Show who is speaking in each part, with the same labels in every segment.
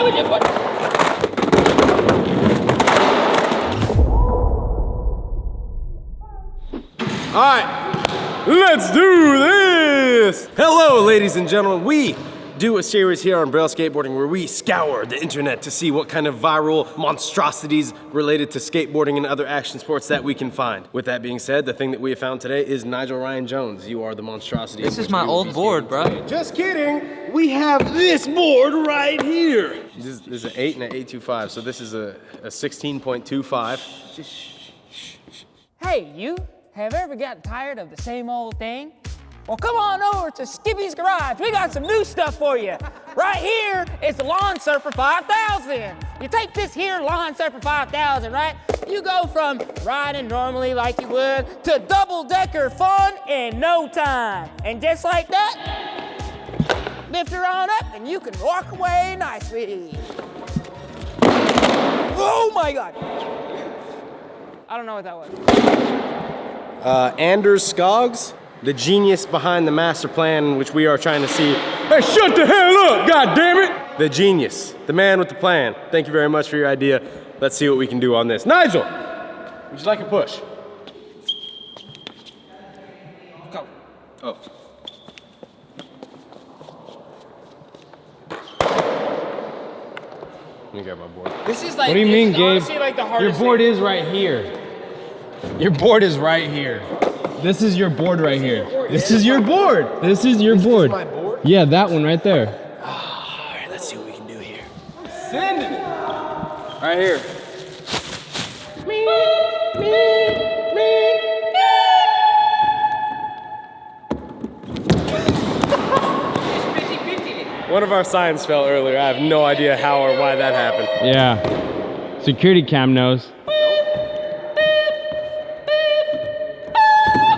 Speaker 1: why would you put...
Speaker 2: All right, let's do this. Hello, ladies and gentlemen. We do a series here on Braille Skateboarding where we scour the internet to see what kind of viral monstrosities related to skateboarding and other action sports that we can find. With that being said, the thing that we have found today is Nigel Ryan Jones. You are the monstrosity.
Speaker 3: This is my old board, bro.
Speaker 2: Just kidding. We have this board right here. This is an 8 and an 825, so this is a 16.25.
Speaker 1: Hey, you, have ever gotten tired of the same old thing? Well, come on over to Skippy's Garage. We got some new stuff for you. Right here is the Lawn Surfer 5000. You take this here Lawn Surfer 5000, right? You go from riding normally like you would to double-decker fun in no time. And just like that, lift her on up and you can walk away nicely. Oh my God. I don't know what that was.
Speaker 2: Anders Skoggs, the genius behind the master plan, which we are trying to see. Hey, shut the hell up, God damn it! The genius, the man with the plan. Thank you very much for your idea. Let's see what we can do on this. Nigel, would you like a push?
Speaker 1: Go.
Speaker 2: Oh. Let me grab my board.
Speaker 1: This is like,
Speaker 4: What do you mean, Gabe?
Speaker 1: honestly like the hardest
Speaker 4: Your board
Speaker 1: thing.
Speaker 4: is right here. Your board is right here. This is your board right here. This is your board. This is your board.
Speaker 2: my board?
Speaker 4: Yeah, that one right there.
Speaker 2: All right, let's see what we can do here.
Speaker 4: Sending it. Right here.
Speaker 2: One of our signs fell earlier. I have no idea how or why that happened.
Speaker 4: Yeah. Security cam knows.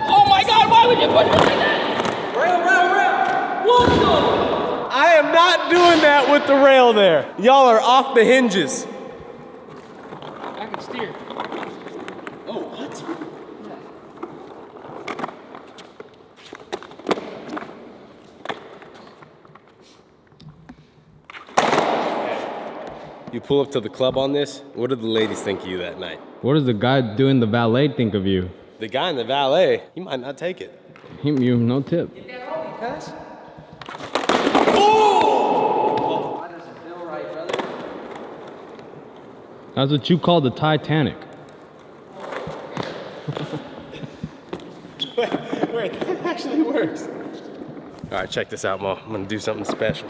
Speaker 1: Oh my God, why would you put it like that?
Speaker 2: Rail. What the? I am not doing that with the rail there. Y'all are off the hinges.
Speaker 1: I can steer.
Speaker 2: Oh, what? You pull up to the club on this, what did the ladies think of you that night?
Speaker 4: What does the guy doing the valet think of you?
Speaker 2: The guy in the valet, he might not take it.
Speaker 4: You no tip.
Speaker 2: Oh!
Speaker 3: Why does it feel right, brother?
Speaker 4: That's what you call the Titanic.
Speaker 2: Wait, that actually works. All right, check this out, Mo. I'm gonna do something special.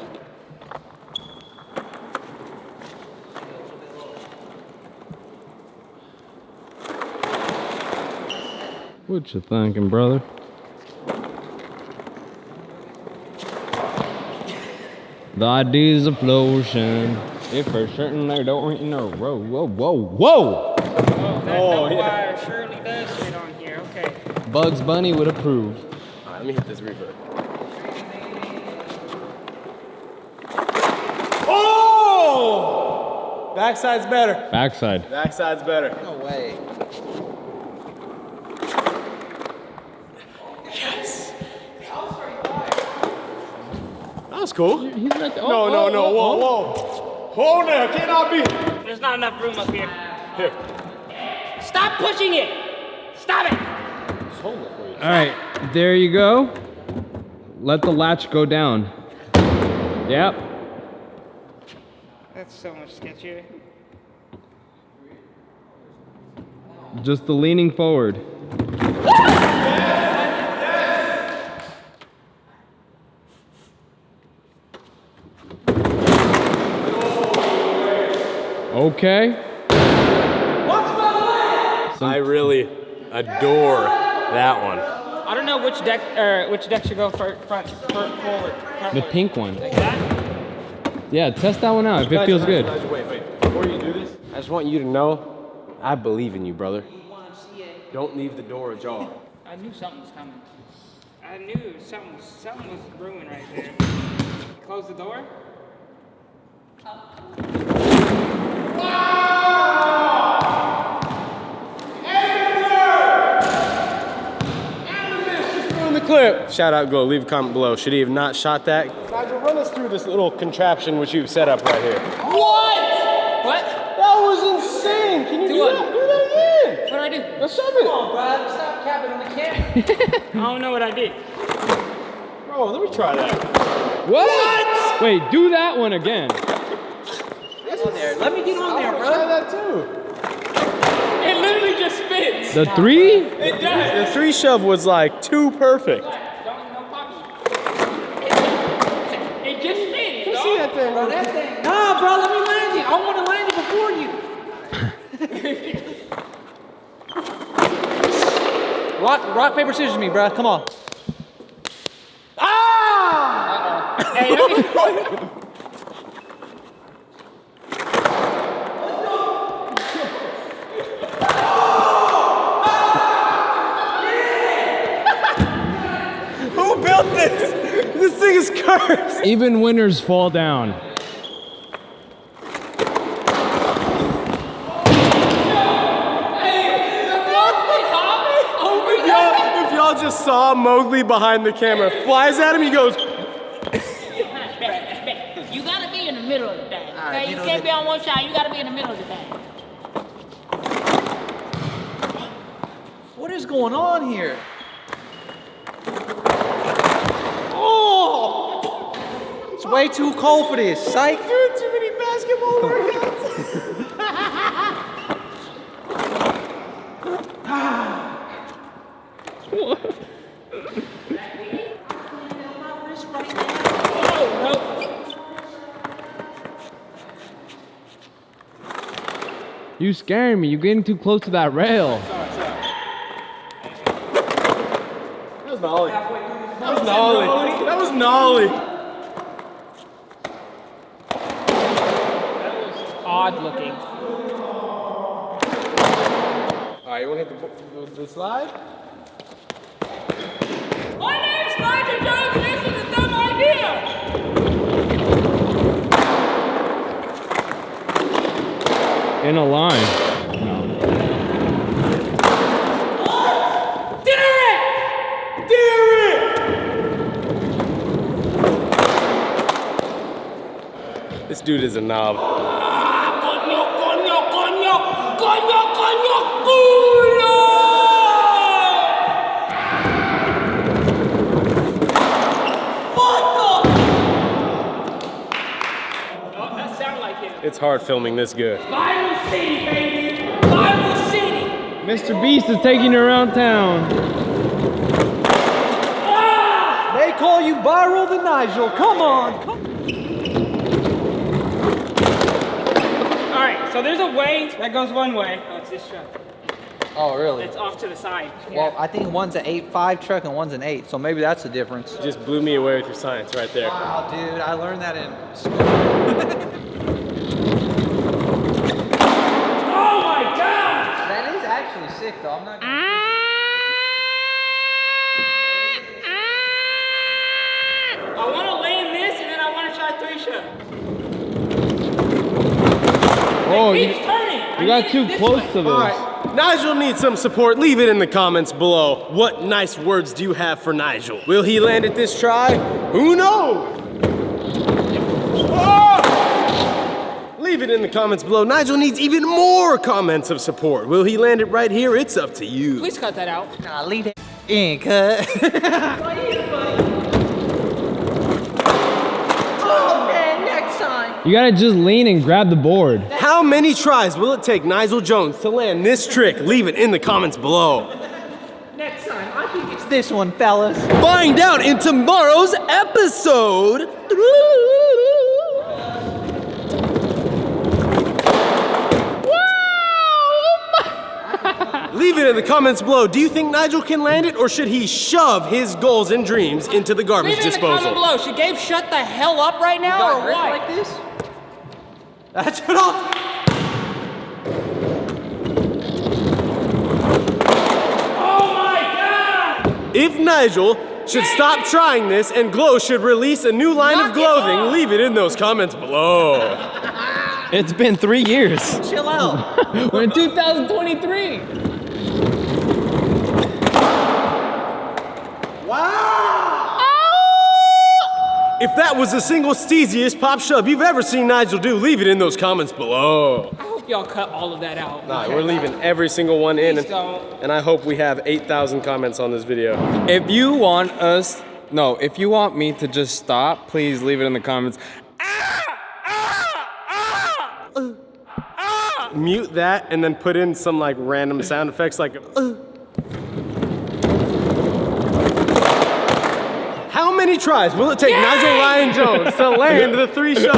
Speaker 4: What you thinking, brother? The ideas of flotion. If for certain they don't in a row. Whoa, whoa, whoa!
Speaker 1: Oh, that
Speaker 2: Oh,
Speaker 1: no
Speaker 2: yeah.
Speaker 1: wire surely does fit on here. Okay.
Speaker 4: Bugs Bunny would approve.
Speaker 2: All right, let me hit this reverb. Oh! Backside's better.
Speaker 4: Backside.
Speaker 2: Backside's better.
Speaker 3: No way.
Speaker 2: Yes. That was cool.
Speaker 4: He's right there.
Speaker 2: No, no, no. Whoa, whoa. Hold there. Cannot be.
Speaker 1: There's not enough room up here.
Speaker 2: Here.
Speaker 1: Stop pushing it. Stop it.
Speaker 2: Just hold it for you.
Speaker 4: All right, there you go. Let the latch go down. Yep.
Speaker 1: That's so much sketchier.
Speaker 4: Just the leaning forward. Okay.
Speaker 2: I really adore that one.
Speaker 1: I don't know which deck should go forward. Front.
Speaker 4: The pink one.
Speaker 1: Like that?
Speaker 4: Yeah, test that one out if it feels good.
Speaker 2: Wait. Before you do this, I just want you to know, I believe in you, brother. Don't leave the door ajar.
Speaker 1: I knew something was coming. I knew something was brewing right there. Close the door.
Speaker 2: The clip. Shout out, go. Leave a comment below. Should he have not shot that? Nigel, run us through to this little contraption which you've set up right here.
Speaker 1: What?
Speaker 2: That was insane! Can you do
Speaker 1: what?
Speaker 2: that? Do that again!
Speaker 1: What did I do?
Speaker 2: Now shove it!
Speaker 3: Brad, stop capping on the camera.
Speaker 1: I don't know what I did.
Speaker 2: Bro, let me try that.
Speaker 4: What? Wait, do that one again.
Speaker 3: Get on there. Let me get on there,
Speaker 2: Try
Speaker 3: bro.
Speaker 2: that too.
Speaker 1: It literally just spins.
Speaker 4: The 3?
Speaker 1: It does.
Speaker 2: The 3 shove was like too perfect.
Speaker 1: It just spins, dog.
Speaker 2: See that thing?
Speaker 3: Bro, that thing. Nah, bro, let me land you. I want to land you before you. rock, paper, scissors me, bro. Come on.
Speaker 1: Hey, let me-
Speaker 2: Who built this? This thing is cursed.
Speaker 4: Even winners fall down.
Speaker 2: If y'all just saw Mowgli behind the camera, flies at him, he goes,
Speaker 1: You gotta be in the middle of the thing.
Speaker 3: right,
Speaker 1: Okay, you
Speaker 3: middle
Speaker 1: can't
Speaker 3: of
Speaker 1: be on one side. You gotta be in the middle of the thing.
Speaker 3: What is going on here? Oh! It's way too cold for this. Psych.
Speaker 2: doing too many basketball workouts.
Speaker 4: You scaring me. You're getting too close to that rail.
Speaker 2: That was gnarly. That was gnarly. That was gnarly.
Speaker 1: Odd looking.
Speaker 2: All right, you want to hit the slide?
Speaker 1: My name's Nigel Jones, and this is a dumb idea.
Speaker 4: In a line. No.
Speaker 2: This dude is a knob.
Speaker 1: That sounded like him.
Speaker 2: It's hard filming this good.
Speaker 1: Bible City, baby. Bible City.
Speaker 4: Mr. Beast is taking you around town.
Speaker 3: They call you Viral the Nigel. Come on.
Speaker 1: All right, so there's a way that goes one way. Oh, it's this truck.
Speaker 3: Oh, really?
Speaker 1: It's off to the side.
Speaker 3: Well, I think one's an 8.5 truck and one's an 8, so maybe that's the difference.
Speaker 2: Just blew me away with your science right there.
Speaker 3: Wow, dude, I learned that in school.
Speaker 1: Oh my God!
Speaker 3: That is actually sick, though. I'm not gonna.
Speaker 1: I want to land this, and then I want to try 3 shoves.
Speaker 4: Oh,
Speaker 1: Keeps turning.
Speaker 4: you got too close to this.
Speaker 2: All right, Nigel needs some support. Leave it in the comments below. What nice words do you have for Nigel? Will he land it this try? Who knows? Oh! Leave it in the comments below. Nigel needs even more comments of support. Will he land it right here? It's up to you.
Speaker 1: Please cut that out.
Speaker 3: Nah, leave it in, cut. Oh, man, next time.
Speaker 4: You gotta just lean and grab the board.
Speaker 2: How many tries will it take Nigel Jones to land this trick? Leave it in the comments below.
Speaker 3: Next time. I think it's this one, fellas.
Speaker 2: Find out in tomorrow's episode. Leave it in the comments below. Do you think Nigel can land it, or should he shove his goals and dreams into the garbage
Speaker 1: Leave it in the comment
Speaker 2: disposal?
Speaker 1: below. Should Gabe shut the hell up right now,
Speaker 3: Got
Speaker 1: or
Speaker 3: grip
Speaker 1: what?
Speaker 3: like this? That's what I'll.
Speaker 1: Oh my God!
Speaker 2: If Nigel should stop trying this and Glow should release a new line of
Speaker 1: Knock it
Speaker 2: clothing,
Speaker 1: off.
Speaker 2: leave it in those comments below.
Speaker 4: It's been 3 years.
Speaker 3: Chill out.
Speaker 4: We're in 2023.
Speaker 2: If that was the single steeziest pop shove you've ever seen Nigel do, leave it in those comments below.
Speaker 1: I hope y'all cut all of that out.
Speaker 2: Nah, we're leaving every single one in,
Speaker 1: Please don't.
Speaker 2: and I hope we have 8,000 comments on this video.
Speaker 4: If you want us, no, if you want me to just stop, please leave it in the comments.
Speaker 2: Mute that and then put in some like random sound effects like How many tries will it take Nigel Ryan Jones to land the 3 shove?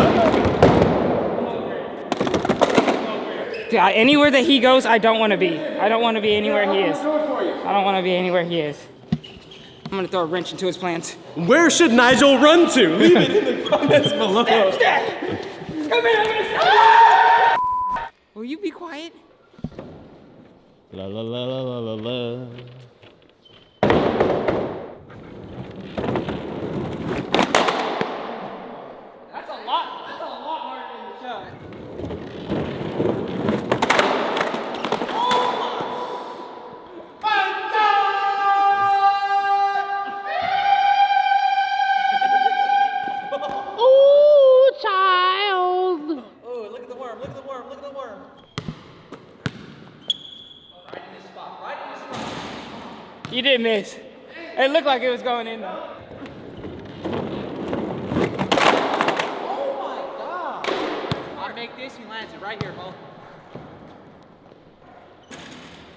Speaker 1: Yeah, anywhere that he goes, I don't want to be. I don't want to be anywhere he is. I don't want to be anywhere he is. I'm gonna throw a wrench into his plans.
Speaker 2: Where should Nigel run to? Leave it in the comments below.
Speaker 1: Come here, I'm gonna stop. Will you be quiet?
Speaker 4: La la la la la la la.
Speaker 1: That's a lot harder than the shove. You did miss. It looked like it was going in though.
Speaker 3: Oh my God. I make this, he lands it right here, Mo.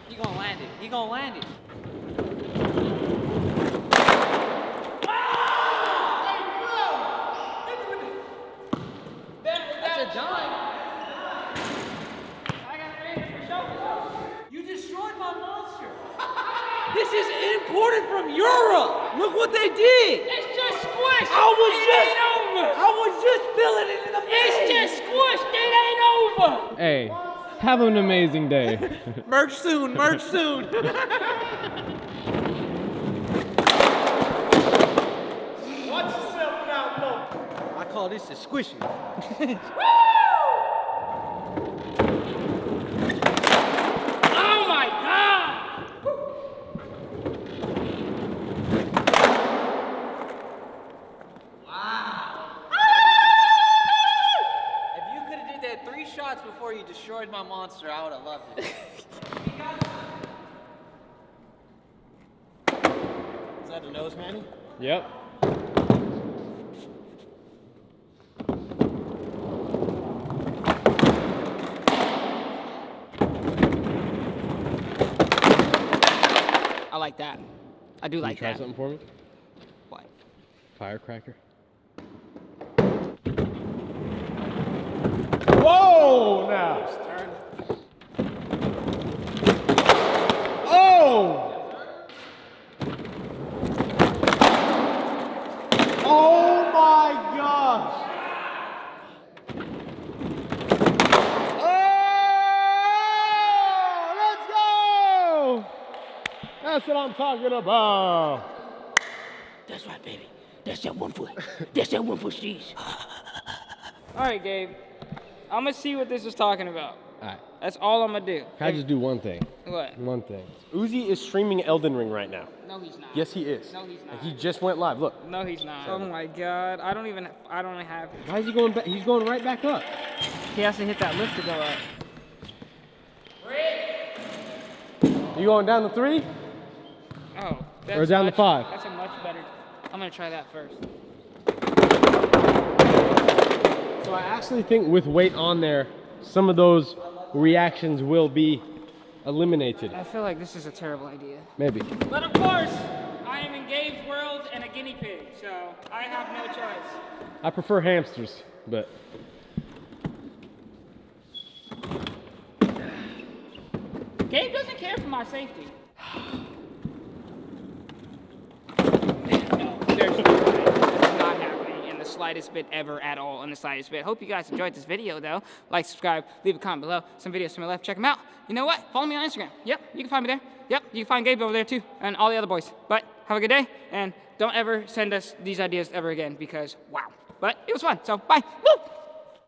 Speaker 3: He gonna land it. He gonna land it. That's a dime. You destroyed my monster. This is imported from Europe. Look what they did.
Speaker 1: It's just squished.
Speaker 3: I was just filling it in the
Speaker 1: It's just squished. It ain't over.
Speaker 4: Hey, have an amazing day.
Speaker 3: Merch soon, merch soon.
Speaker 2: Watch yourself now, Mo.
Speaker 3: I call this a squishy.
Speaker 1: Oh my God.
Speaker 3: If you could have did that 3 shots before you destroyed my monster, I would have loved it. Is that a nose, Manny?
Speaker 4: Yep.
Speaker 1: I like that. I do like
Speaker 4: Try
Speaker 1: that.
Speaker 4: something for me?
Speaker 1: What?
Speaker 4: Firecracker.
Speaker 2: Whoa, now. Oh! Oh my gosh! Oh! Let's go! That's what I'm talking about.
Speaker 1: That's right, baby. That's that 1 foot. That's that 1 foot cheese. All right, Gabe. I'm gonna see what this is talking about.
Speaker 2: Alright.
Speaker 1: That's all I'm gonna do.
Speaker 2: Can I just do one thing?
Speaker 1: What?
Speaker 2: One thing. Uzi is streaming Elden Ring right now.
Speaker 1: No, he's not.
Speaker 2: Yes, he is.
Speaker 1: No, he's not.
Speaker 2: He just went live. Look.
Speaker 1: No, he's not. Oh my God. I don't have.
Speaker 2: Why is he going back? He's going right back up.
Speaker 1: He has to hit that lift to go up.
Speaker 2: You going down to 3?
Speaker 1: Oh. That's
Speaker 2: Or down to 5?
Speaker 1: That's a much better. I'm gonna try that first.
Speaker 2: So I actually think with weight on there, some of those reactions will be eliminated.
Speaker 1: I feel like this is a terrible idea.
Speaker 2: Maybe.
Speaker 1: But of course, I am in Gabe's world and a guinea pig, so I have no choice.
Speaker 2: I prefer hamsters, but
Speaker 1: Gabe doesn't care for my safety. No, there's no way. That's not happening in the slightest bit ever at all, in the slightest bit. Hope you guys enjoyed this video, though. Like, subscribe, leave a comment below. Some videos to my left, check them out. You know what? Follow me on Instagram. Yep, you can find me there. Yep, you can find Gabe over there, too, and all the other boys. But have a good day, and don't ever send us these ideas ever again, because, wow. But it was fun, so bye. Woo!